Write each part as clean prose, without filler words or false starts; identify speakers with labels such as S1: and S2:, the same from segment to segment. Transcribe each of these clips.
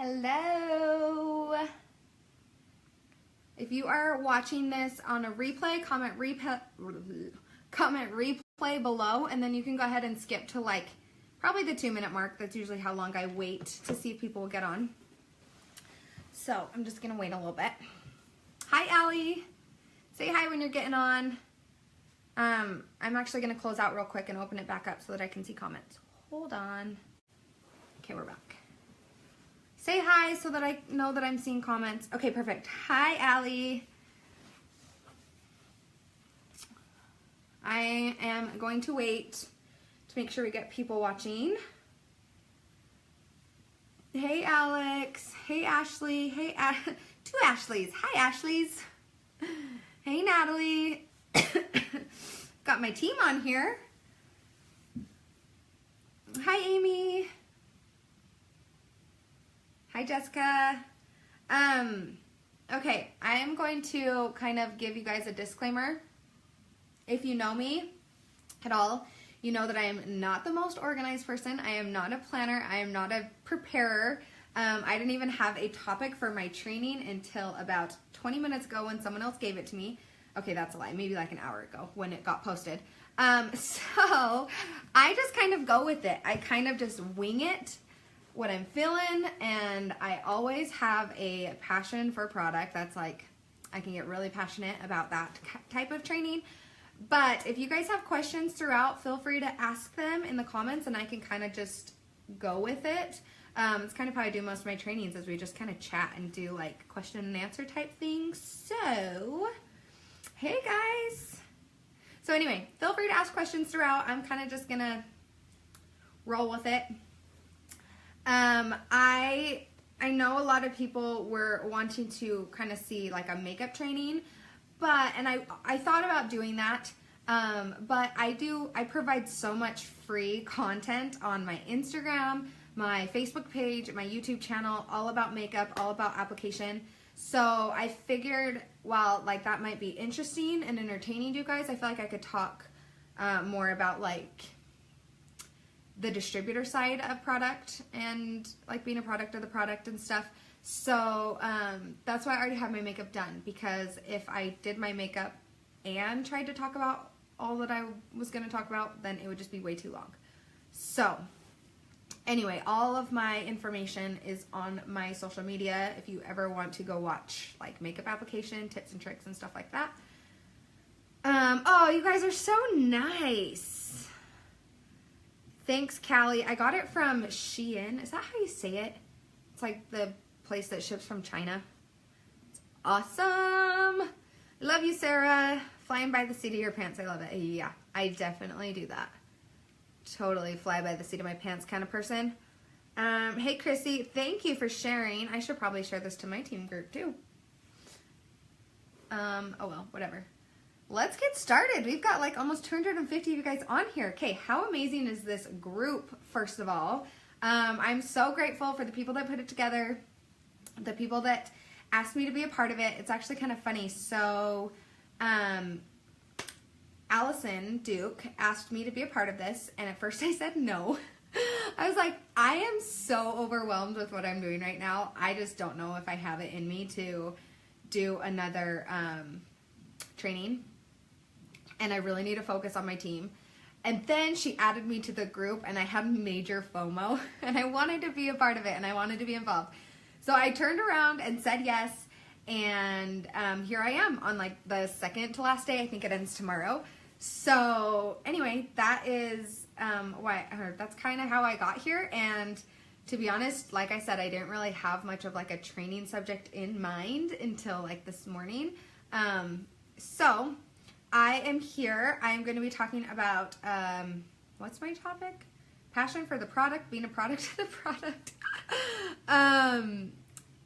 S1: Hello. If you are watching this on a replay, comment replay below, and then you can go ahead and skip to like probably the 2-minute mark. That's usually how long I wait to see if people will get on. So I'm just gonna wait a little bit. Hi, Allie. Say hi when you're getting on. I'm actually gonna close out real quick and open it back up so that I can see comments. Hold on. Okay, we're back. Say hi so that I know that I'm seeing comments. Okay, perfect. Hi, Allie. I am going to wait to make sure we get people watching. Hey, Alex. Hey, Ashley. Hey, two Ashleys. Hi, Ashleys. Hey, Natalie. Got my team on here. Hi, Amy. Hi, Jessica. Okay, I am going to kind of give you guys a disclaimer. If you know me at all, you know that I am not the most organized person. I am not a planner. I am not a preparer. I didn't even have a topic for my training until about 20 minutes ago when someone else gave it to me. Okay, that's a lie. Maybe like an hour ago when it got posted. So I just kind of go with it. I kind of just wing it, what I'm feeling, and I always have a passion for product. That's like, I can get really passionate about that type of training. But if you guys have questions throughout, feel free to ask them in the comments and I can kind of just go with it. It's kind of how I do most of my trainings, is we just kind of chat and do like question and answer type things. So, hey guys. So anyway, feel free to ask questions throughout. I'm kind of just gonna roll with it. I know a lot of people were wanting to kind of see like a makeup training, and I thought about doing that, but I provide so much free content on my Instagram, my Facebook page, my YouTube channel, all about makeup, all about application. So I figured, while like that might be interesting and entertaining to you guys, I feel like I could talk more about like the distributor side of product and like being a product of the product and stuff. So that's why I already have my makeup done, because if I did my makeup and tried to talk about all that I was going to talk about, then it would just be way too long. So anyway, all of my information is on my social media if you ever want to go watch like makeup application tips and tricks and stuff like that. Oh, you guys are so nice. Thanks, Callie. I got it from Shein. Is that how you say it? It's like the place that ships from China. It's awesome. Love you, Sarah. Flying by the seat of your pants. I love it. Yeah, I definitely do that. Totally fly by the seat of my pants kind of person. Hey, Chrissy. Thank you for sharing. I should probably share this to my team group too. Oh well, whatever. Let's get started. We've got like almost 250 of you guys on here. Okay, how amazing is this group, first of all? I'm so grateful for the people that put it together, the people that asked me to be a part of it. It's actually kind of funny. So, Allison Duke asked me to be a part of this, and at first I said no. I was like, I am so overwhelmed with what I'm doing right now. I just don't know if I have it in me to do another training. And I really need to focus on my team. And then she added me to the group, and I had major FOMO, and I wanted to be a part of it, and I wanted to be involved. So I turned around and said yes, and here I am on like the second to last day. I think it ends tomorrow. So anyway, that is that's kind of how I got here. And to be honest, like I said, I didn't really have much of like a training subject in mind until like this morning. So I am here. I am going to be talking about, what's my topic? Passion for the product, being a product of the product.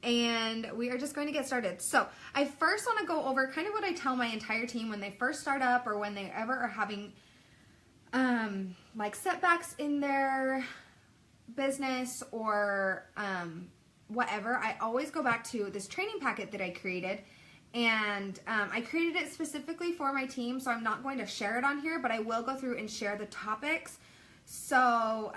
S1: And we are just going to get started. So I first want to go over kind of what I tell my entire team when they first start up, or when they ever are having like setbacks in their business or whatever. I always go back to this training packet that I created. And I created it specifically for my team, so I'm not going to share it on here, but I will go through and share the topics. So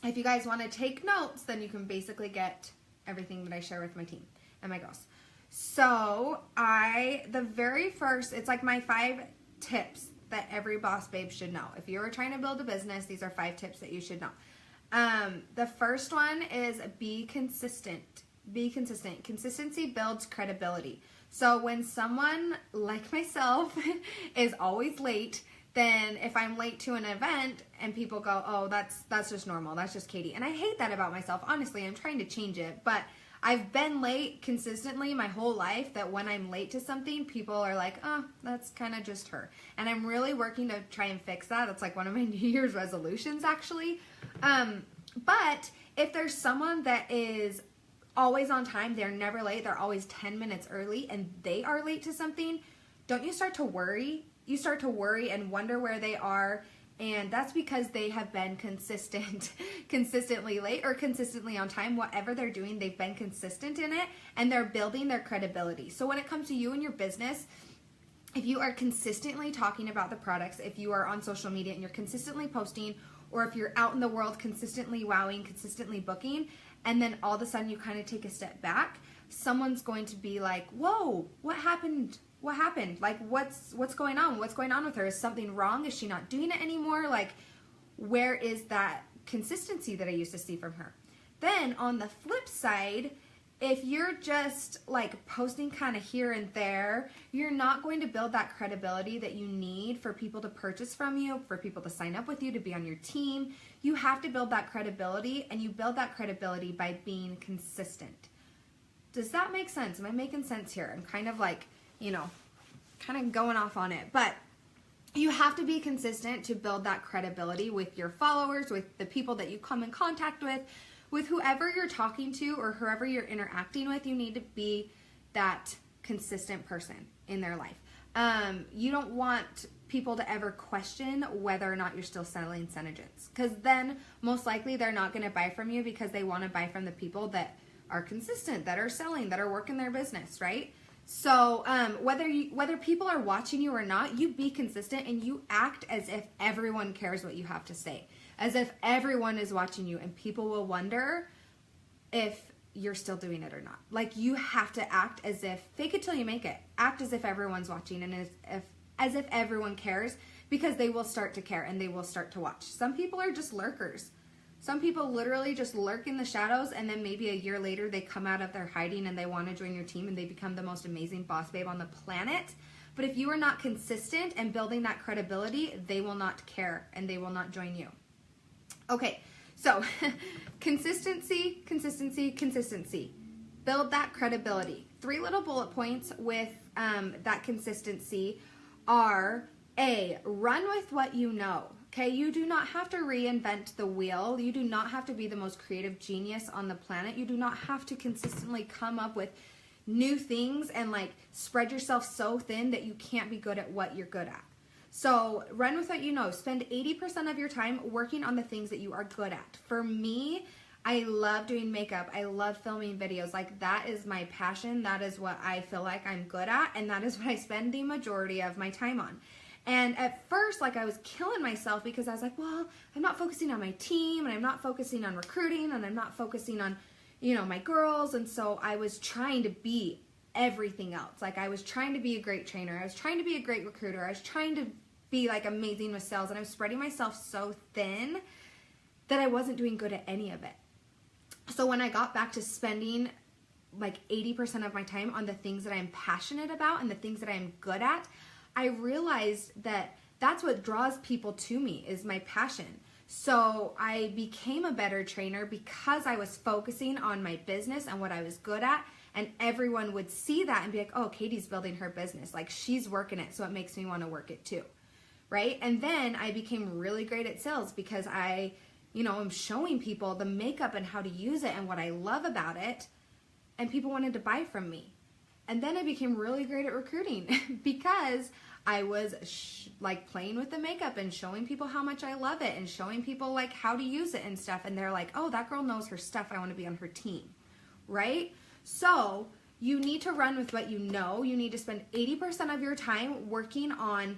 S1: if you guys want to take notes, then you can basically get everything that I share with my team and my girls. So the very first, it's like my 5 tips that every boss babe should know. If you're trying to build a business, these are 5 tips that you should know. The first one is be consistent. Be consistent. Consistency builds credibility. So when someone like myself is always late, then if I'm late to an event and people go, oh, that's just normal, that's just Katie. And I hate that about myself. Honestly, I'm trying to change it, but I've been late consistently my whole life that when I'm late to something, people are like, oh, that's kind of just her. And I'm really working to try and fix that. That's like one of my New Year's resolutions, actually. But if there's someone that is always on time, they're never late, they're always 10 minutes early, and they are late to something, don't you start to worry? You start to worry and wonder where they are, and that's because they have been consistently late or consistently on time. Whatever they're doing, they've been consistent in it, and they're building their credibility. So when it comes to you and your business, if you are consistently talking about the products, if you are on social media and you're consistently posting, or if you're out in the world consistently wowing, consistently booking, and then all of a sudden you kind of take a step back, someone's going to be like, whoa, what happened? What happened? Like, what's going on? What's going on with her? Is something wrong? Is she not doing it anymore? Like, where is that consistency that I used to see from her? Then on the flip side, if you're just like posting kind of here and there, you're not going to build that credibility that you need for people to purchase from you, for people to sign up with you, to be on your team. You have to build that credibility, and you build that credibility by being consistent. Does that make sense? Am I making sense here? I'm kind of like, kind of going off on it, but you have to be consistent to build that credibility with your followers, with the people that you come in contact with whoever you're talking to or whoever you're interacting with. You need to be that consistent person in their life. You don't want people to ever question whether or not you're still selling Synergence, because then most likely they're not going to buy from you because they want to buy from the people that are consistent, that are selling, that are working their business, right? So whether people are watching you or not, you be consistent and you act as if everyone cares what you have to say, as if everyone is watching you, and people will wonder if you're still doing it or not. Like, you have to act as if, fake it till you make it. Act as if everyone's watching and as if everyone cares, because they will start to care and they will start to watch. Some people are just lurkers. Some people literally just lurk in the shadows, and then maybe a year later they come out of their hiding and they want to join your team and they become the most amazing boss babe on the planet. But if you are not consistent and building that credibility, they will not care and they will not join you. Okay, so consistency, consistency, consistency. Build that credibility. 3 little bullet points with that consistency are: A, run with what you know. Okay, you do not have to reinvent the wheel. You do not have to be the most creative genius on the planet. You do not have to consistently come up with new things and like spread yourself so thin that you can't be good at what you're good at. So run with what you know. Spend 80% of your time working on the things that you are good at. For me, I love doing makeup. I love filming videos. Like, that is my passion. That is what I feel like I'm good at, and that is what I spend the majority of my time on. And at first, like, I was killing myself because I was like, well, I'm not focusing on my team, and I'm not focusing on recruiting, and I'm not focusing on, my girls. And so I was trying to be everything else. Like, I was trying to be a great trainer. I was trying to be a great recruiter. I was trying to be like amazing with sales, and I was spreading myself so thin that I wasn't doing good at any of it. So when I got back to spending like 80% of my time on the things that I'm passionate about and the things that I'm good at, I realized that that's what draws people to me, is my passion. So I became a better trainer because I was focusing on my business and what I was good at, and everyone would see that and be like, oh, Katie's building her business. Like, she's working it, so it makes me want to work it too, right? And then I became really great at sales because I'm showing people the makeup and how to use it and what I love about it, and people wanted to buy from me. And then I became really great at recruiting because I was playing with the makeup and showing people how much I love it and showing people like how to use it and stuff. And they're like, oh, that girl knows her stuff. I want to be on her team, right? So you need to run with what you know. You need to spend 80% of your time working on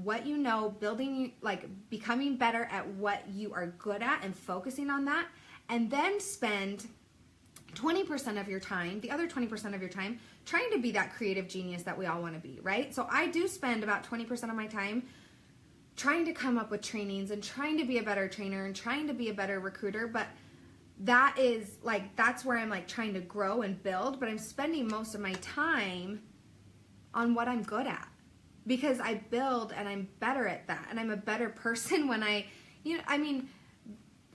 S1: what you know, building, like becoming better at what you are good at and focusing on that, and then spend 20% of your time, the other 20% of your time, trying to be that creative genius that we all want to be, right? So I do spend about 20% of my time trying to come up with trainings and trying to be a better trainer and trying to be a better recruiter, but that is like, that's where I'm like trying to grow and build, but I'm spending most of my time on what I'm good at, because I build and I'm better at that, and I'm a better person when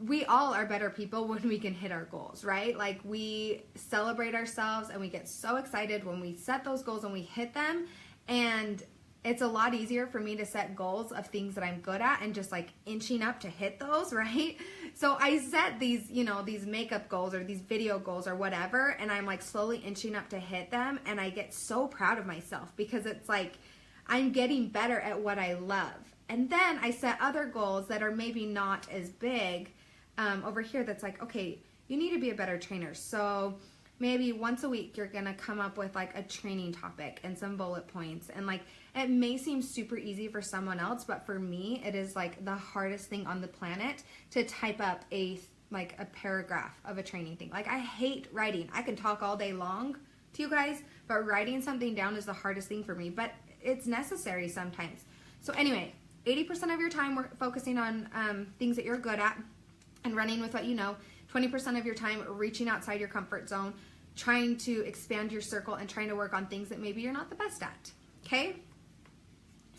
S1: we all are better people when we can hit our goals, right? Like, we celebrate ourselves and we get so excited when we set those goals and we hit them. And it's a lot easier for me to set goals of things that I'm good at and just like inching up to hit those, right? So I set these, these makeup goals or these video goals or whatever, and I'm like slowly inching up to hit them. And I get so proud of myself because it's like, I'm getting better at what I love. And then I set other goals that are maybe not as big over here, that's like, okay, you need to be a better trainer. So maybe once a week you're gonna come up with like a training topic and some bullet points, and like, it may seem super easy for someone else, but for me it is like the hardest thing on the planet to type up a paragraph of a training thing. Like, I hate writing. I can talk all day long to you guys, but writing something down is the hardest thing for me, but it's necessary sometimes. So anyway, 80% of your time we're focusing on things that you're good at and running with what you know. 20% of your time reaching outside your comfort zone, trying to expand your circle and trying to work on things that maybe you're not the best at, okay?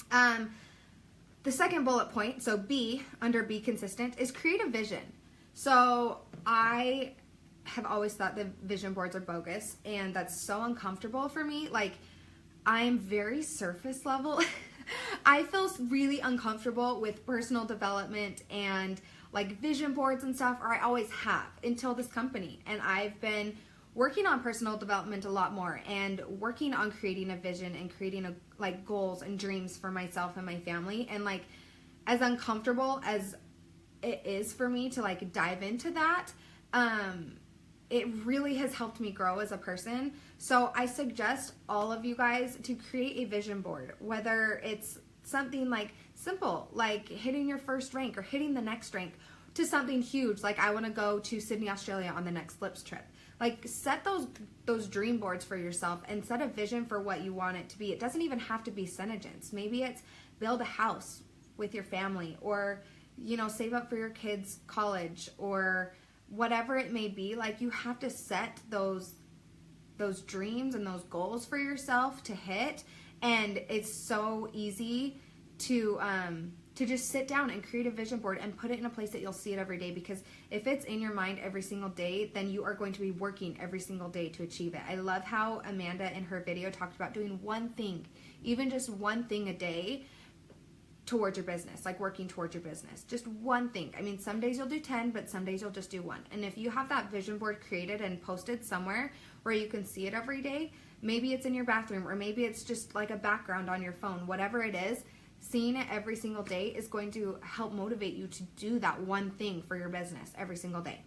S1: The second bullet point, so B, under be consistent, is create a vision. So I have always thought that vision boards are bogus, and that's so uncomfortable for me. Like, I'm very surface level. I feel really uncomfortable with personal development and like vision boards and stuff, or I always have until this company. And I've been working on personal development a lot more and working on creating a vision and creating like goals and dreams for myself and my family. And like, as uncomfortable as it is for me to like dive into that, it really has helped me grow as a person. So I suggest all of you guys to create a vision board, whether it's something like simple, like hitting your first rank or hitting the next rank, to something huge, like I want to go to Sydney, Australia on the next Flips trip. Like, set those dream boards for yourself and set a vision for what you want it to be. It doesn't even have to be Synergence. Maybe it's build a house with your family, or, save up for your kids' college, or whatever it may be. Like, you have to set those dreams and those goals for yourself to hit. And it's so easy to just sit down and create a vision board and put it in a place that you'll see it every day, because if it's in your mind every single day, then you are going to be working every single day to achieve it. I love how Amanda in her video talked about doing one thing, even just one thing a day towards your business, like working towards your business. Just one thing. I mean, some days you'll do 10, but some days you'll just do one. And if you have that vision board created and posted somewhere where you can see it every day, maybe it's in your bathroom, or maybe it's just like a background on your phone, whatever it is, seeing it every single day is going to help motivate you to do that one thing for your business every single day.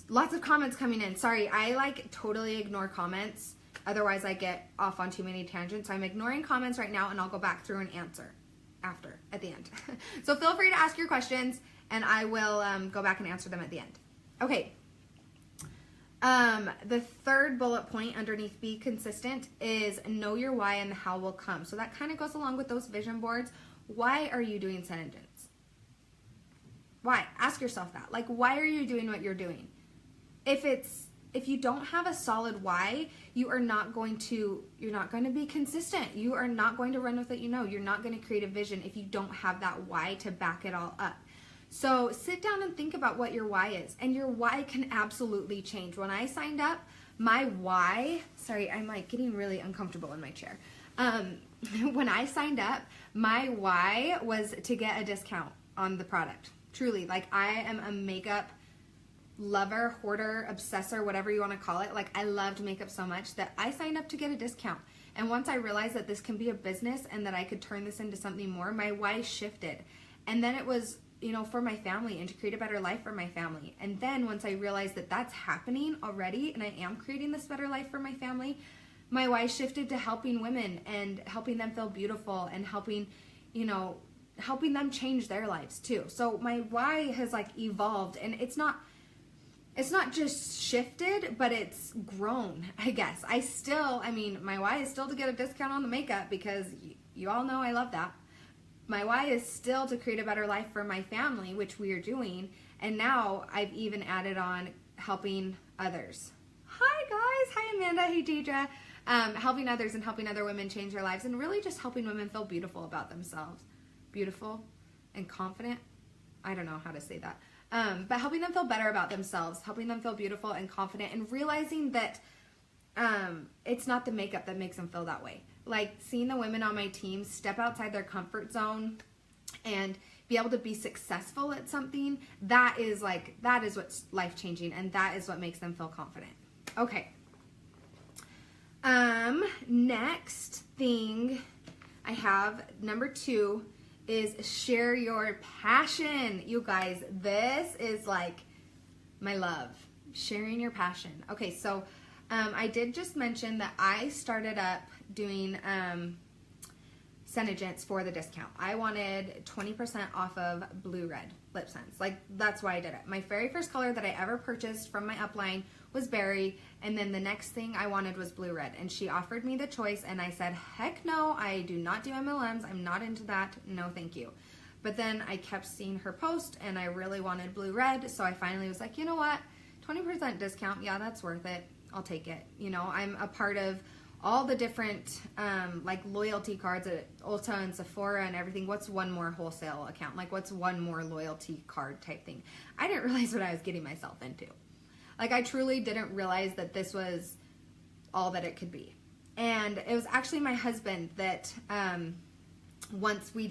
S1: Lots of comments coming in. Sorry, I like totally ignore comments. Otherwise I get off on too many tangents. So I'm ignoring comments right now, and I'll go back through and answer at the end. So feel free to ask your questions, and I will go back and answer them at the end. Okay. The third bullet point underneath be consistent is know your why and the how will come. So that kind of goes along with those vision boards. Why are you doing Synergence? Why? Ask yourself that. Like, why are you doing what you're doing? If you don't have a solid why, you're not going to be consistent. You are not going to run with it. You're not going to create a vision if you don't have that why to back it all up. So sit down and think about what your why is, and your why can absolutely change. When I signed up, my why, sorry, I'm like getting really uncomfortable in my chair. When I signed up, my why was to get a discount on the product. Truly, like, I am a makeup lover, hoarder, obsessor, whatever you want to call it. Like, I loved makeup so much that I signed up to get a discount. And once I realized that this can be a business and that I could turn this into something more, my why shifted. And then it was, for my family and to create a better life for my family. And then once I realized that that's happening already and I am creating this better life for my family, my why shifted to helping women and helping them feel beautiful and helping, helping them change their lives too. So my why has like evolved, and it's not just shifted, but it's grown, I guess. My why is still to get a discount on the makeup because you all know I love that. My why is still to create a better life for my family, which we are doing. And now I've even added on helping others. Hi guys. Hi Amanda. Hey Deidre. Helping others and helping other women change their lives, and really just helping women feel beautiful about themselves. Beautiful and confident. I don't know how to say that. But helping them feel better about themselves, helping them feel beautiful and confident, and realizing that it's not the makeup that makes them feel that way. Like seeing the women on my team step outside their comfort zone and be able to be successful at something, that is what's life-changing, and that is what makes them feel confident. Okay. Next thing I have, number 2, is share your passion. You guys, this is like my love, sharing your passion. Okay, so I did just mention that I started up doing Senegence for the discount. I wanted 20% off of blue red lip scents. Like, that's why I did it. My very first color that I ever purchased from my upline was berry, and then the next thing I wanted was blue red, and she offered me the choice, and I said, heck no, I do not do MLMs, I'm not into that, no thank you. But then I kept seeing her post, and I really wanted blue red, so I finally was like, you know what, 20% discount, yeah, that's worth it, I'll take it. I'm a part of all the different like loyalty cards at Ulta and Sephora and everything. What's one more wholesale account? Like, what's one more loyalty card type thing? I didn't realize what I was getting myself into. Like, I truly didn't realize that this was all that it could be. And it was actually my husband that once we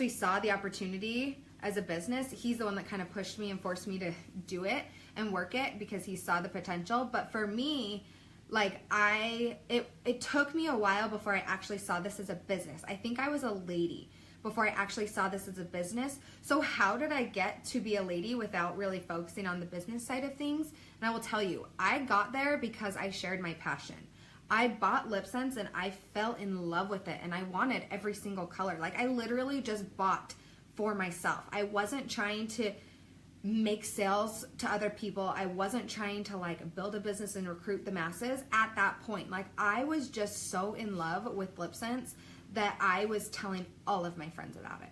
S1: saw the opportunity as a business, he's the one that kind of pushed me and forced me to do it and work it because he saw the potential. But for me, like, it took me a while before I actually saw this as a business. I think I was a lady before I actually saw this as a business. So how did I get to be a lady without really focusing on the business side of things? And I will tell you, I got there because I shared my passion. I bought lip scents and I fell in love with it, and I wanted every single color. Like, I literally just bought for myself. I wasn't trying to make sales to other people. I wasn't trying to like build a business and recruit the masses at that point. Like, I was just so in love with lip scents that I was telling all of my friends about it.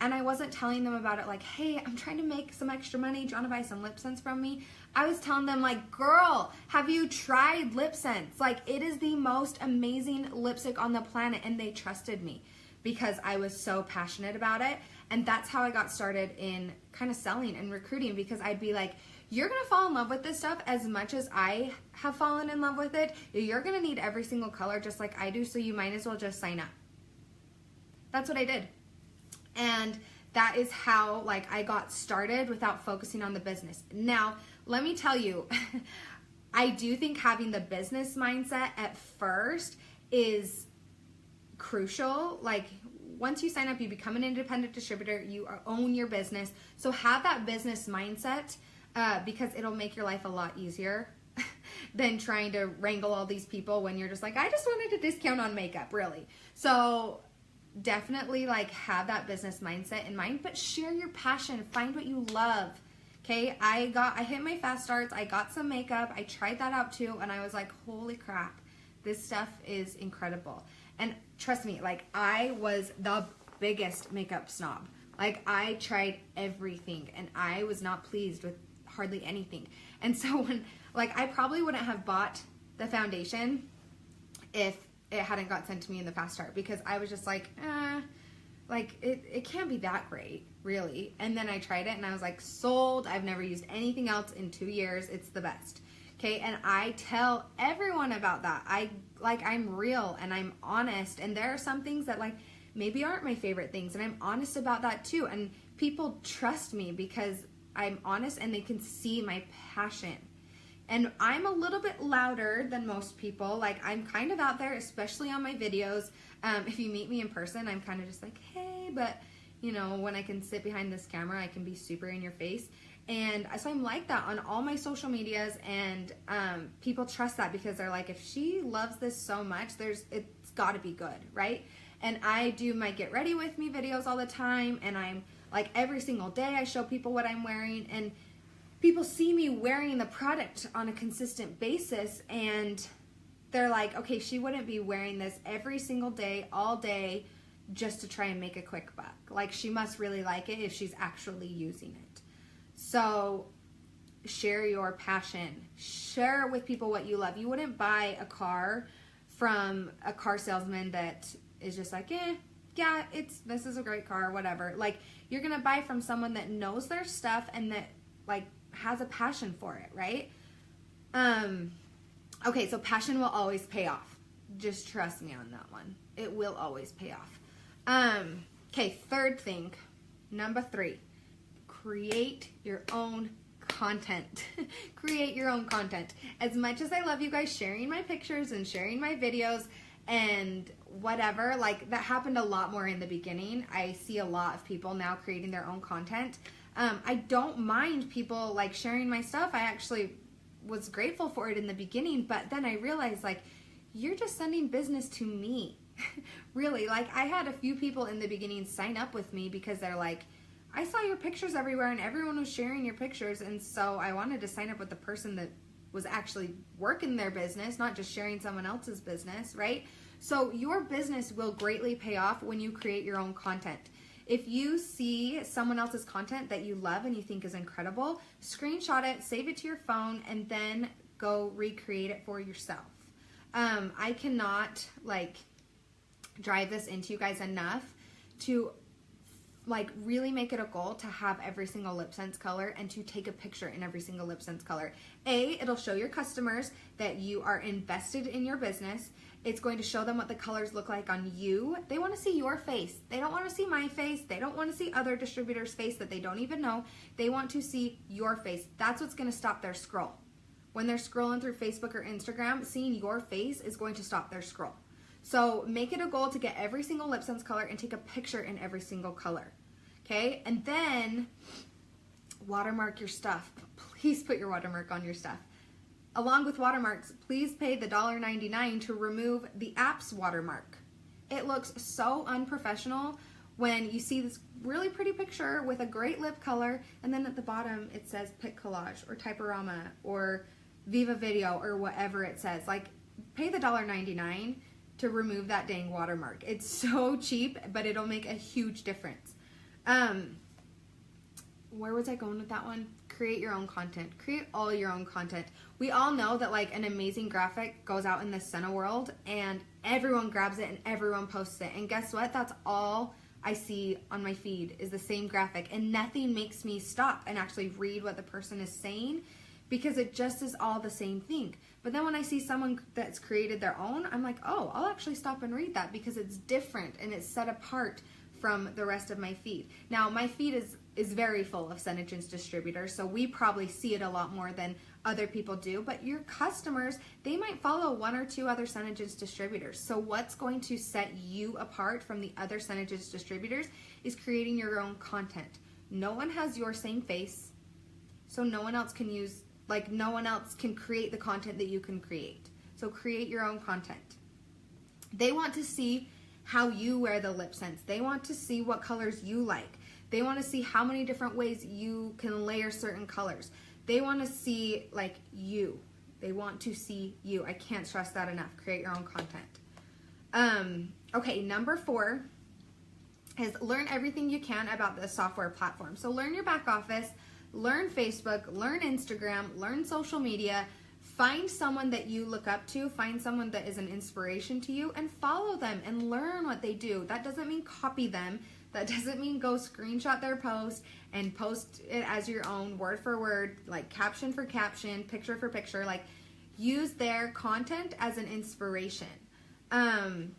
S1: And I wasn't telling them about it like, hey, I'm trying to make some extra money. Do you want to buy some lip scents from me? I was telling them like, girl, have you tried lip scents? Like, it is the most amazing lipstick on the planet. And they trusted me because I was so passionate about it. And that's how I got started in kind of selling and recruiting, because I'd be like, you're going to fall in love with this stuff as much as I have fallen in love with it. You're going to need every single color just like I do, so you might as well just sign up. That's what I did. And that is how like I got started without focusing on the business. Now, let me tell you, I do think having the business mindset at first is crucial. Like, once you sign up, you become an independent distributor, you own your business. So have that business mindset because it'll make your life a lot easier than trying to wrangle all these people when you're just like, I just wanted a discount on makeup, really. So definitely like have that business mindset in mind, but share your passion, find what you love. Okay, I hit my fast starts, I got some makeup, I tried that out too, and I was like, holy crap, this stuff is incredible. And trust me, like, I was the biggest makeup snob. Like, I tried everything and I was not pleased with hardly anything. And so when, like, I probably wouldn't have bought the foundation if it hadn't got sent to me in the fast start, because I was just like, it can't be that great, really. And then I tried it and I was like, sold. I've never used anything else in 2 years. It's the best. Okay, and I tell everyone about that. I'm real and I'm honest, and there are some things that like maybe aren't my favorite things, and I'm honest about that too. And people trust me because I'm honest and they can see my passion. And I'm a little bit louder than most people. Like, I'm kind of out there, especially on my videos. If you meet me in person, I'm kind of just like, hey, but you know, when I can sit behind this camera, I can be super in your face. And so I'm like that on all my social medias, and people trust that because they're like, if she loves this so much, it's got to be good, right? And I do my get ready with me videos all the time, and I'm like every single day I show people what I'm wearing, and people see me wearing the product on a consistent basis, and they're like, okay, she wouldn't be wearing this every single day, all day, just to try and make a quick buck. Like, she must really like it if she's actually using it. So share your passion. Share with people what you love. You wouldn't buy a car from a car salesman that is just like, yeah, this is a great car, whatever. Like, you're going to buy from someone that knows their stuff and that, like, has a passion for it, right? Okay, so passion will always pay off. Just trust me on that one. It will always pay off. Okay, third thing, number 3. Create your own content. Create your own content. As much as I love you guys sharing my pictures and sharing my videos and whatever, like, that happened a lot more in the beginning. I see a lot of people now creating their own content. I don't mind people like sharing my stuff. I actually was grateful for it in the beginning, but then I realized, like, you're just sending business to me. Really, like, I had a few people in the beginning sign up with me because they're like, I saw your pictures everywhere and everyone was sharing your pictures, and so I wanted to sign up with the person that was actually working their business, not just sharing someone else's business, right? So your business will greatly pay off when you create your own content. If you see someone else's content that you love and you think is incredible, screenshot it, save it to your phone, and then go recreate it for yourself. I cannot, like, drive this into you guys enough to, like, really make it a goal to have every single lip sense color and to take a picture in every single lip sense color. It'll show your customers that you are invested in your business. It's going to show them what the colors look like on you. They want to see your face. They don't want to see my face. They don't want to see other distributors' face that they don't even know. They want to see your face. That's what's going to stop their scroll. When they're scrolling through Facebook or Instagram, seeing your face is going to stop their scroll. So make it a goal to get every single lip sense color and take a picture in every single color. Okay? And then watermark your stuff. Please put your watermark on your stuff. Along with watermarks, please pay the $1.99 to remove the app's watermark. It looks so unprofessional when you see this really pretty picture with a great lip color, and then at the bottom it says Pic Collage or Typorama or Viva Video or whatever it says. Like, pay the $1.99 to remove that dang watermark. It's so cheap, but it'll make a huge difference. Where was I going with that one? Create your own content. Create all your own content. We all know that, like, an amazing graphic goes out in the Senna world and everyone grabs it and everyone posts it. And guess what? That's all I see on my feed is the same graphic, and nothing makes me stop and actually read what the person is saying because it just is all the same thing. But then when I see someone that's created their own, I'm like, oh, I'll actually stop and read that because it's different and it's set apart from the rest of my feed. Now, my feed is very full of Senegence distributors, so we probably see it a lot more than other people do, but your customers, they might follow 1 or 2 other Senegence distributors. So what's going to set you apart from the other Senegence distributors is creating your own content. No one has your same face, so no one else can use, like, no one else can create the content that you can create. So create your own content. They want to see how you wear the lip sense. They want to see what colors you like. They want to see how many different ways you can layer certain colors. They want to see, like, you. They want to see you. I can't stress that enough. Create your own content. Okay, number 4 is learn everything you can about the software platform. So learn your back office, learn Facebook, learn Instagram, learn social media. Find someone that you look up to, find someone that is an inspiration to you, and follow them and learn what they do. That doesn't mean copy them. That doesn't mean go screenshot their post and post it as your own, word for word, like caption for caption, picture for picture. Like, use their content as an inspiration. And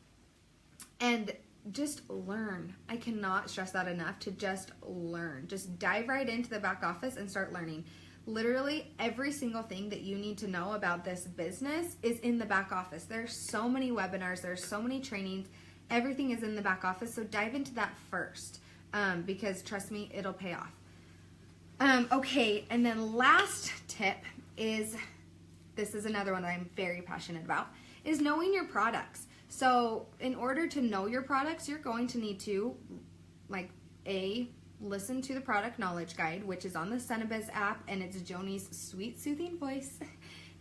S1: just learn. I cannot stress that enough, to just learn. Just dive right into the back office and start learning. Literally every single thing that you need to know about this business is in the back office. There's so many webinars, there's so many trainings, everything is in the back office. So dive into that first, because trust me, it'll pay off. Okay, and then last tip is, this is another one that I'm very passionate about, is knowing your products. So in order to know your products, you're going to need to, like, listen to the product knowledge guide, which is on the Cenabiz app, and it's Joni's sweet, soothing voice,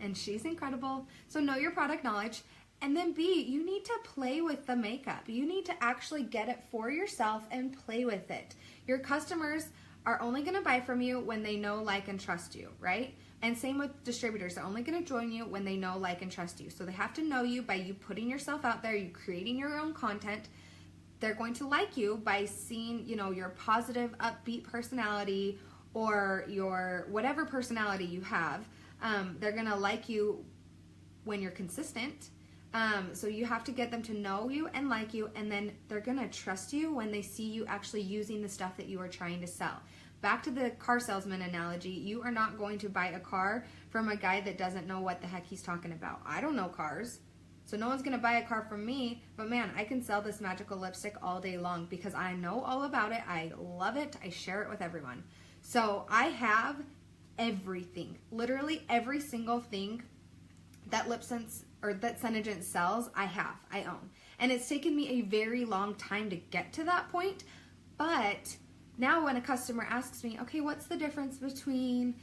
S1: and she's incredible. So know your product knowledge. And then B, you need to play with the makeup. You need to actually get it for yourself and play with it. Your customers are only going to buy from you when they know, like, and trust you, right? And same with distributors. They're only going to join you when they know, like, and trust you. So they have to know you by you putting yourself out there, you creating your own content. They're going to like you by seeing, you know, your positive, upbeat personality or your whatever personality you have. They're going to like you when you're consistent. So you have to get them to know you and like you, and then they're going to trust you when they see you actually using the stuff that you are trying to sell. Back to the car salesman analogy, you are not going to buy a car from a guy that doesn't know what the heck he's talking about. I don't know cars, so no one's going to buy a car from me, but man, I can sell this magical lipstick all day long because I know all about it. I love it. I share it with everyone. So I have everything, literally every single thing that LipSense or that Senegent sells, I own. And it's taken me a very long time to get to that point, but now when a customer asks me, okay, what's the difference between,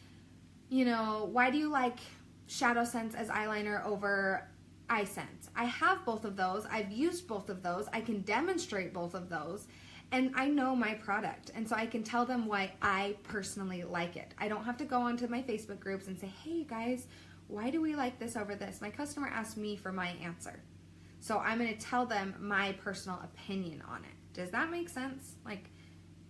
S1: you know, why do you like Shadow Sense as eyeliner over Eye Sense? I have both of those. I've used both of those. I can demonstrate both of those. And I know my product. And so I can tell them why I personally like it. I don't have to go onto my Facebook groups and say, hey guys, why do we like this over this? My customer asked me for my answer. So I'm going to tell them my personal opinion on it. Does that make sense? Like,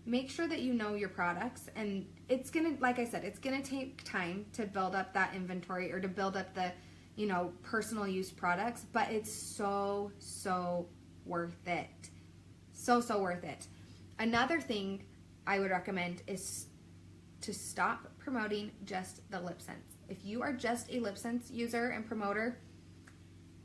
S1: make sure that you know your products, and it's going to, like I said, it's going to take time to build up that inventory or to build up the, you know, personal use products, but it's so, so worth it. So, so worth it. Another thing I would recommend is to stop promoting just the LipSense. If you are just a LipSense user and promoter,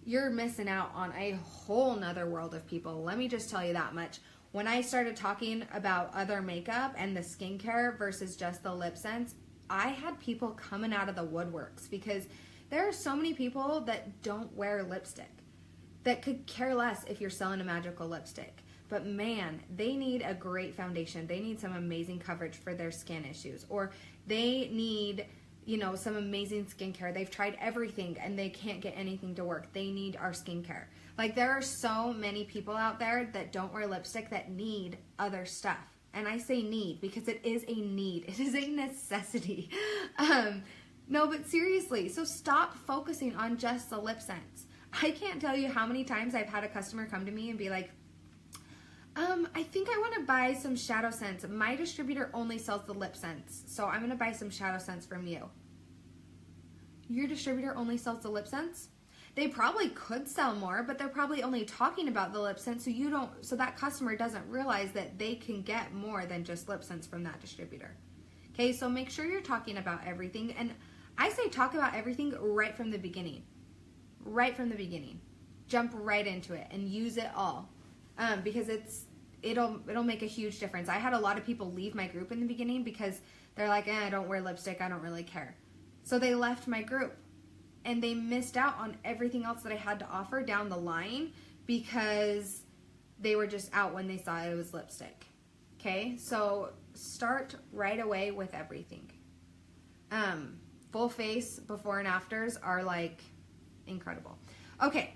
S1: you're missing out on a whole nother world of people. Let me just tell you that much. When I started talking about other makeup and the skincare versus just the LipSense, I had people coming out of the woodworks because there are so many people that don't wear lipstick, that could care less if you're selling a magical lipstick. But man, they need a great foundation. They need some amazing coverage for their skin issues, or they need, you know, some amazing skincare. They've tried everything and they can't get anything to work. They need our skincare. Like, there are so many people out there that don't wear lipstick that need other stuff. And I say need because it is a need. It is a necessity. No, but seriously, so stop focusing on just the LipSense. I can't tell you how many times I've had a customer come to me and be like, I think I want to buy some Shadow Sense. My distributor only sells the LipSense, so I'm going to buy some Shadow Sense from you. Your distributor only sells the LipSense? They probably could sell more, but they're probably only talking about the LipSense, so that customer doesn't realize that they can get more than just LipSense from that distributor. Okay, so make sure you're talking about everything, and I say talk about everything right from the beginning. Right from the beginning. Jump right into it and use it all. Because it'll make a huge difference. I had a lot of people leave my group in the beginning because they're like, I don't wear lipstick, I don't really care. So they left my group and they missed out on everything else that I had to offer down the line because they were just out when they saw it was lipstick. Okay, so start right away with everything. Full face before and afters are like incredible. Okay.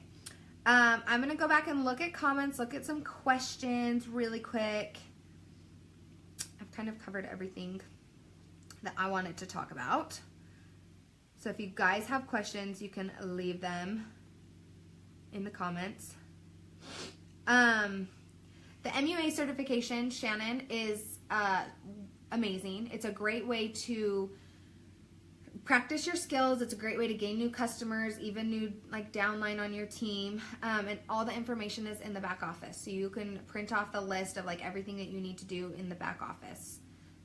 S1: I'm going to go back and look at comments, look at some questions really quick. I've kind of covered everything that I wanted to talk about. So if you guys have questions, you can leave them in the comments. The MUA certification, Shannon, is amazing. It's a great way to practice your skills. It's a great way to gain new customers, even new downline on your team, and all the information is in the back office, so you can print off the list of everything that you need to do in the back office,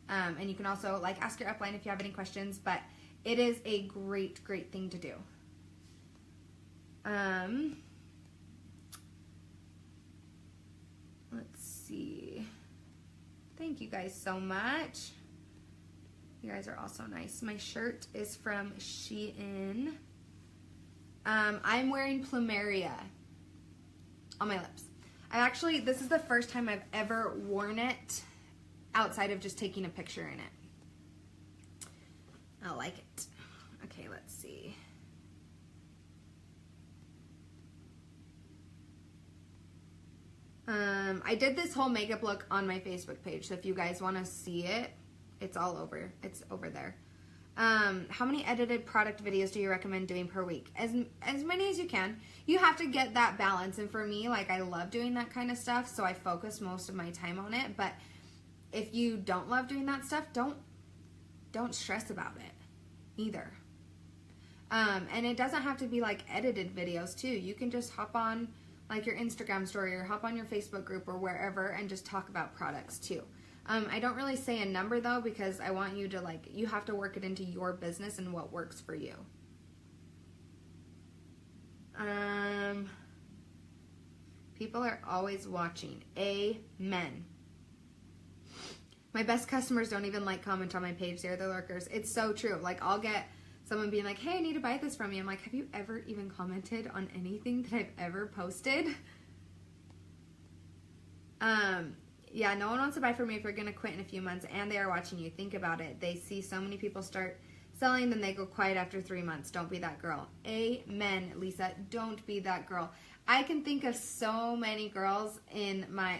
S1: and you can also ask your upline if you have any questions, but it is a great thing to do. Let's see. Thank you guys so much. You guys are all so nice. My shirt is from Shein. I'm wearing Plumeria on my lips. This is the first time I've ever worn it outside of just taking a picture in it. I like it. Okay, let's see. I did this whole makeup look on my Facebook page, so if you guys want to see it, it's all over. It's over there. How many edited product videos do you recommend doing per week? As many as you can. You have to get that balance, and for me, like, I love doing that kind of stuff, so I focus most of my time on it. But if you don't love doing that stuff, don't stress about it either. And it doesn't have to be like edited videos too. You can just hop on like your Instagram story or hop on your Facebook group or wherever and just talk about products too. I don't really say a number though, because I want you to you have to work it into your business and what works for you. People are always watching. Amen. My best customers don't even comment on my page. They're the lurkers. It's so true. Like, I'll get someone being like, hey, I need to buy this from you. I'm like, have you ever even commented on anything that I've ever posted? Yeah, no one wants to buy from me if you're going to quit in a few months and they are watching you. Think about it. They see so many people start selling, then they go quiet after 3 months. Don't be that girl. Amen, Lisa. Don't be that girl. I can think of so many girls in my,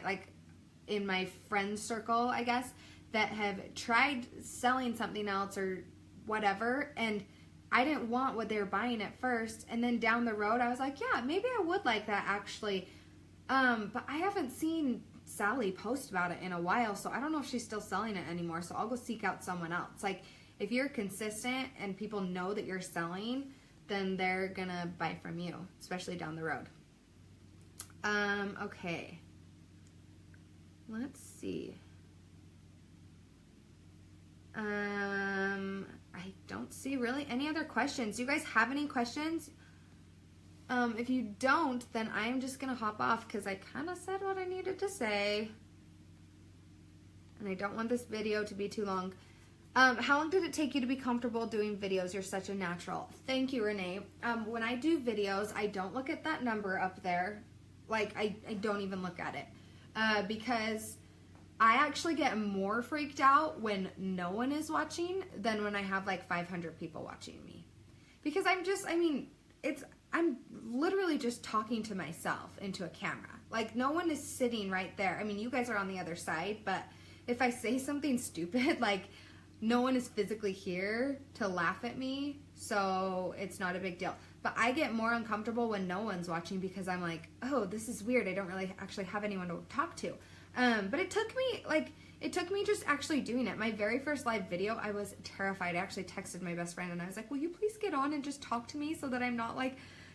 S1: in my friend circle, I guess, that have tried selling something else or whatever, and I didn't want what they were buying at first, and then down the road I was like, yeah, maybe I would like that actually, but I haven't seen Sally post about it in a while, so I don't know if she's still selling it anymore, so I'll go seek out someone else. Like, if you're consistent and people know that you're selling, then they're gonna buy from you, especially down the road. Okay. Let's see. I don't see really any other questions. Do you guys have any questions? If you don't, then I'm just gonna hop off because I kind of said what I needed to say. And I don't want this video to be too long. How long did it take you to be comfortable doing videos? You're such a natural. Thank you, Renee. When I do videos, I don't look at that number up there. Like, I don't even look at it. Because I actually get more freaked out when no one is watching than when I have 500 people watching me. Because I'm literally just talking to myself into a camera. Like, no one is sitting right there. I mean, you guys are on the other side, but if I say something stupid, no one is physically here to laugh at me, so it's not a big deal. But I get more uncomfortable when no one's watching because I'm like, oh, this is weird. I don't really actually have anyone to talk to. But it took me just actually doing it. My very first live video, I was terrified. I actually texted my best friend and I was like, will you please get on and just talk to me so that I'm not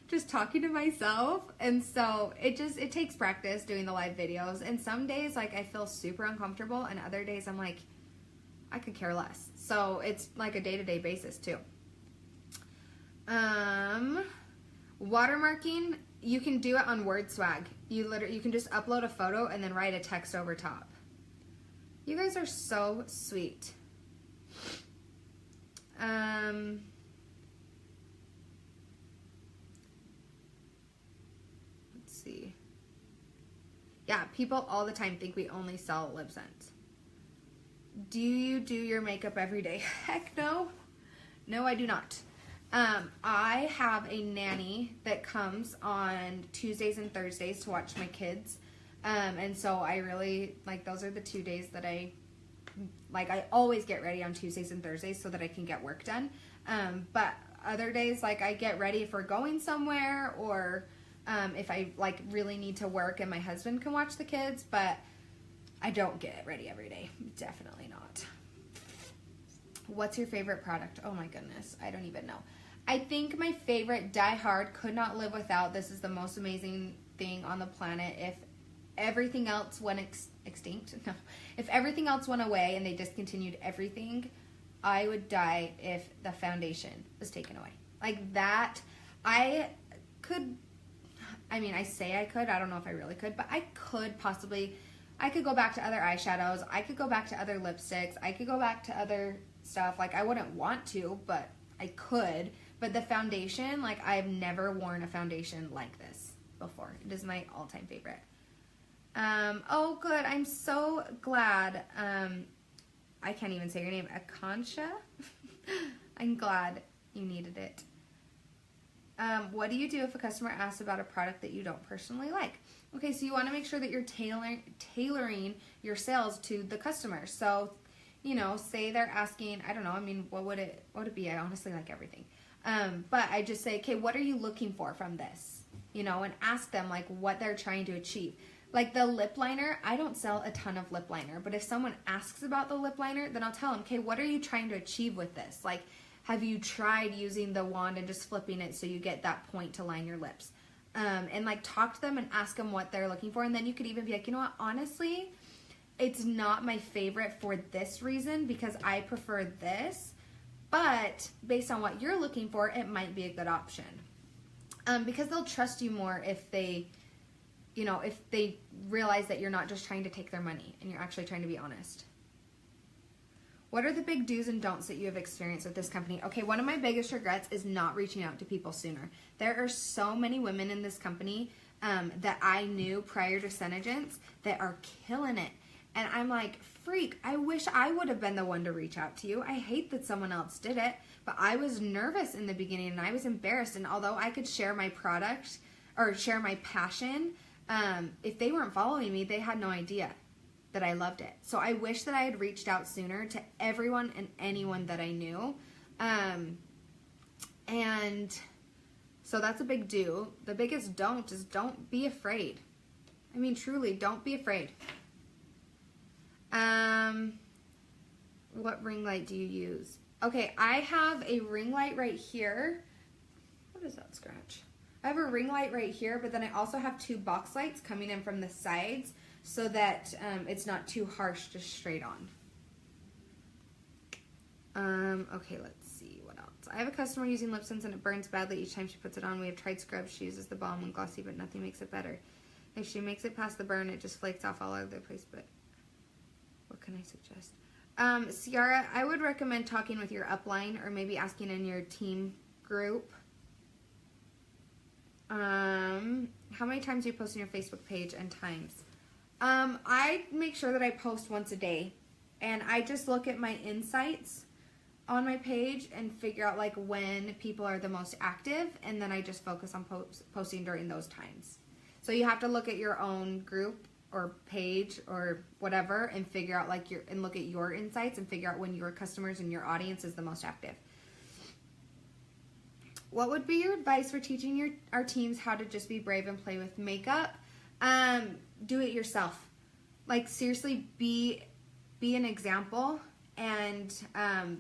S1: just talking to myself? And so it takes practice doing the live videos. And some days I feel super uncomfortable and other days I'm like, I could care less. So it's a day-to-day basis too. Watermarking, you can do it on WordSwag. You can just upload a photo and then write a text over top. You guys are so sweet. Let's see. Yeah, people all the time think we only sell lip scents. Do you do your makeup every day? Heck no. No, I do not. I have a nanny that comes on Tuesdays and Thursdays to watch my kids. And so I really, those are the 2 days that I always get ready on Tuesdays and Thursdays so that I can get work done. But other days, I get ready if we're going somewhere or if I, really need to work and my husband can watch the kids, but I don't get ready every day. Definitely not. What's your favorite product? Oh my goodness. I don't even know. I think my favorite, Die Hard, could not live without. This is the most amazing thing on the planet. If everything else went extinct, no. If everything else went away and they discontinued everything, I would die if the foundation was taken away. That, I say I could. I don't know if I really could, but I could possibly, I could go back to other eyeshadows. I could go back to other lipsticks. I could go back to other stuff. Like, I wouldn't want to, but I could. But the foundation, like, I've never worn a foundation like this before. It is my all-time favorite. Oh, good. I'm so glad. I can't even say your name. Akansha? I'm glad you needed it. What do you do if a customer asks about a product that you don't personally like? Okay, so you want to make sure that you're tailoring your sales to the customer. So, you know, say they're asking, I don't know, I mean, what would it be? I honestly like everything. But I just say, okay, what are you looking for from this? You know, and ask them, like, what they're trying to achieve. Like the lip liner, I don't sell a ton of lip liner, but if someone asks about the lip liner, then I'll tell them, okay, what are you trying to achieve with this? Like, have you tried using the wand and just flipping it so you get that point to line your lips? And like talk to them and ask them what they're looking for. And then you could even be like, you know what, honestly, it's not my favorite for this reason because I prefer this, but based on what you're looking for, it might be a good option. Because they'll trust you more if they, you know, if they realize that you're not just trying to take their money and you're actually trying to be honest. What are the big do's and don'ts that you have experienced with this company? Okay, one of my biggest regrets is not reaching out to people sooner. There are so many women in this company that I knew prior to Senegence that are killing it. And I'm like, freak, I wish I would have been the one to reach out to you. I hate that someone else did it, but I was nervous in the beginning and I was embarrassed. And although I could share my product or share my passion, if they weren't following me, they had no idea that I loved it. So I wish that I had reached out sooner to everyone and anyone that I knew. And so that's a big do. The biggest don't is don't be afraid. I mean, truly, don't be afraid. What ring light do you use? Okay, I have a ring light right here. What is that scratch? I have a ring light right here, but then I also have two box lights coming in from the sides so that it's not too harsh, just straight on. Okay, let's see what else. I have a customer using lip sense and it burns badly each time she puts it on. We have tried scrubs. She uses the balm and glossy, but nothing makes it better. If she makes it past the burn, it just flakes off all over the place, but what can I suggest? Ciara, I would recommend talking with your upline or maybe asking in your team group. How many times do you post on your Facebook page and times? I make sure that I post once a day, and I just look at my insights on my page and figure out like when people are the most active, and then I just focus on posting during those times. So you have to look at your own group or page or whatever and figure out like and look at your insights and figure out when your customers and your audience is the most active. What would be your advice for teaching our teams how to just be brave and play with makeup? Do it yourself. Like seriously, be an example, and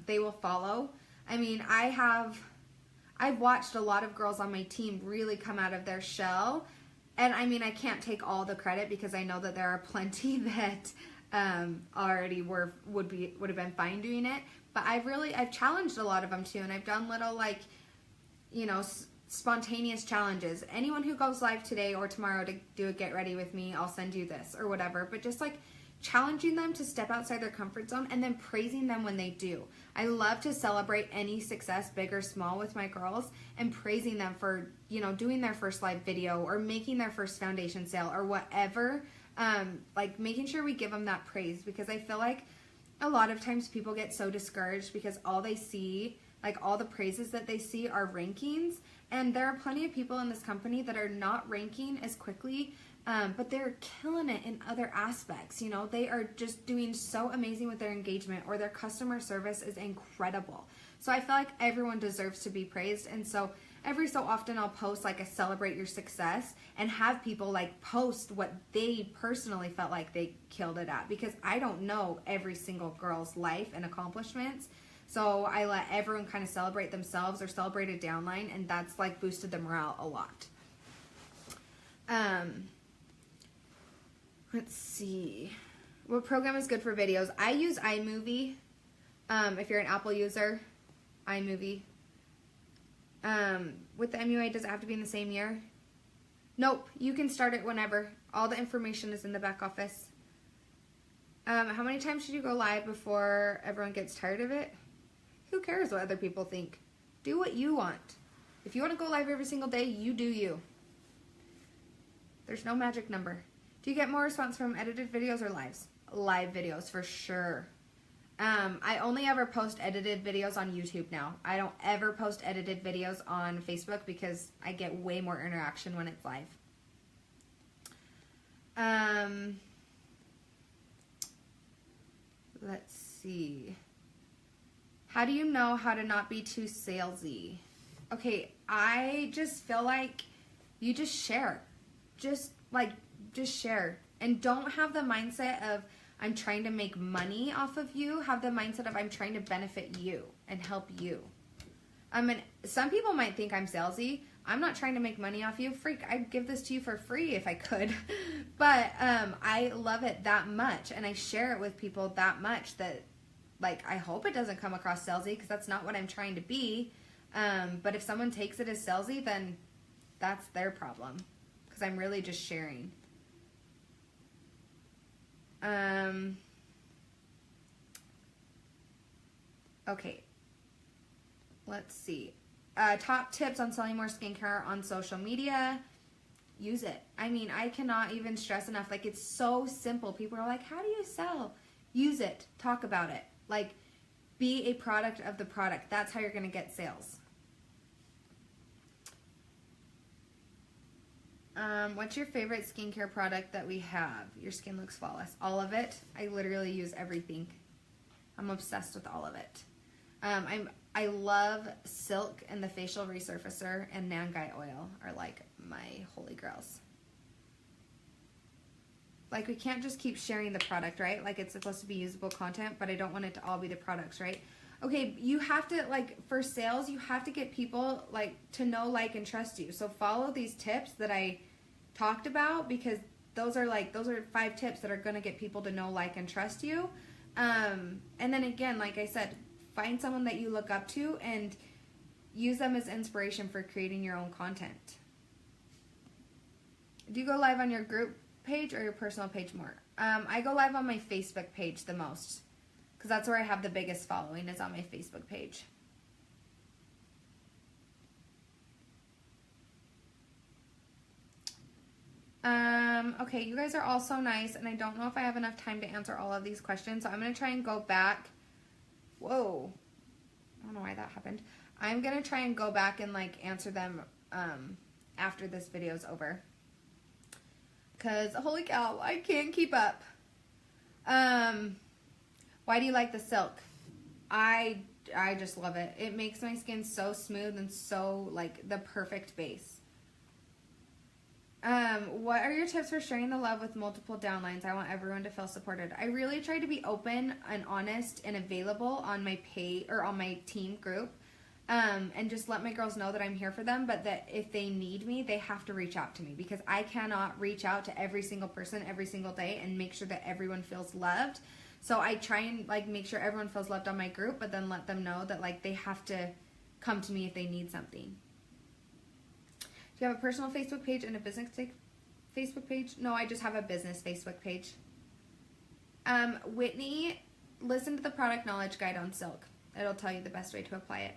S1: they will follow. I mean, I've watched a lot of girls on my team really come out of their shell, and I mean, I can't take all the credit because I know that there are plenty that already would have been fine doing it. But I've challenged a lot of them too, and I've done little like, you know, spontaneous challenges. Anyone who goes live today or tomorrow to do a get ready with me, I'll send you this or whatever. But just like challenging them to step outside their comfort zone and then praising them when they do. I love to celebrate any success, big or small, with my girls and praising them for, you know, doing their first live video or making their first foundation sale or whatever. Like making sure we give them that praise, because I feel like a lot of times people get so discouraged because all they see, like all the praises that they see, are rankings. And there are plenty of people in this company that are not ranking as quickly, but they're killing it in other aspects. You know, they are just doing so amazing with their engagement, or their customer service is incredible. So I feel like everyone deserves to be praised. And so every so often I'll post like a celebrate your success and have people like post what they personally felt like they killed it at, because I don't know every single girl's life and accomplishments. So I let everyone kind of celebrate themselves or celebrate a downline, and that's like boosted the morale a lot. Let's see. What program is good for videos? I use iMovie. If you're an Apple user, iMovie. With the MUA, does it have to be in the same year? Nope. You can start it whenever. All the information is in the back office. How many times should you go live before everyone gets tired of it? who cares what other people think? Do what you want. If you want to go live every single day, you do you. There's no magic number. Do you get more response from edited videos or lives? Live videos, for sure. I only ever post edited videos on YouTube now. I don't ever post edited videos on Facebook because I get way more interaction when it's live. Let's see. How do you know how to not be too salesy? Okay, I just feel like you just share. Just share. And don't have the mindset of, I'm trying to make money off of you. Have the mindset of, I'm trying to benefit you and help you. And some people might think I'm salesy. I'm not trying to make money off you. Freak, I'd give this to you for free if I could. But I love it that much, and I share it with people that much that, like, I hope it doesn't come across salesy, because that's not what I'm trying to be. But if someone takes it as salesy, then that's their problem, because I'm really just sharing. Okay. Let's see. Top tips on selling more skincare on social media. Use it. I mean, I cannot even stress enough. Like, it's so simple. People are like, how do you sell? Use it. Talk about it. Like, be a product of the product. That's how you're going to get sales. What's your favorite skincare product that we have? Your skin looks flawless. All of it. I literally use everything. I'm obsessed with all of it. I love Silk and the facial resurfacer and Nangai oil are like my holy grails. Like, we can't just keep sharing the product, right? Like, it's supposed to be usable content, but I don't want it to all be the products, right? Okay, you have to, like, for sales, you have to get people, like, to know, like, and trust you. So follow these tips that I talked about, because those are 5 tips that are going to get people to know, like, and trust you. And then again, like I said, find someone that you look up to and use them as inspiration for creating your own content. Do you go live on your group page or your personal page more? I go live on my Facebook page the most, because that's where I have the biggest following, is on my Facebook page. Okay, you guys are all so nice, and I don't know if I have enough time to answer all of these questions, so I'm going to try and go back. Whoa. I don't know why that happened. I'm going to try and go back and, like, answer them after this video's over. Because, holy cow, I can't keep up. Why do you like the Silk? I just love it. It makes my skin so smooth and so, like, the perfect base. What are your tips for sharing the love with multiple downlines? I want everyone to feel supported. I really try to be open and honest and available on my page or on my team group, and just let my girls know that I'm here for them, but that if they need me, they have to reach out to me, because I cannot reach out to every single person every single day and make sure that everyone feels loved. So I try and, like, make sure everyone feels loved on my group, but then let them know that, like, they have to come to me if they need something. Do you have a personal Facebook page and a business Facebook page? No, I just have a business Facebook page. Whitney, listen to the product knowledge guide on Silk. It'll tell you the best way to apply it.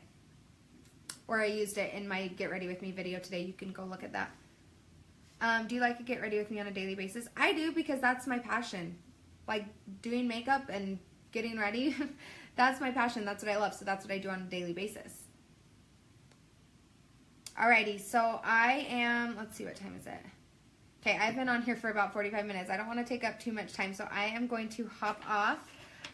S1: Or I used it in my Get Ready With Me video today. You can go look at that. Do you like to get ready with me on a daily basis? I do, because that's my passion. Like, doing makeup and getting ready, that's my passion. That's what I love. So that's what I do on a daily basis. Alrighty, so I am, let's see, what time is it? Okay, I've been on here for about 45 minutes. I don't want to take up too much time, so I am going to hop off.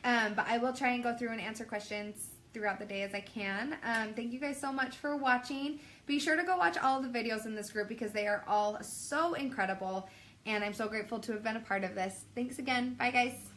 S1: But I will try and go through and answer questions throughout the day as I can. Thank you guys so much for watching. Be sure to go watch all of the videos in this group, because they are all so incredible, and I'm so grateful to have been a part of this. Thanks again. Bye, guys.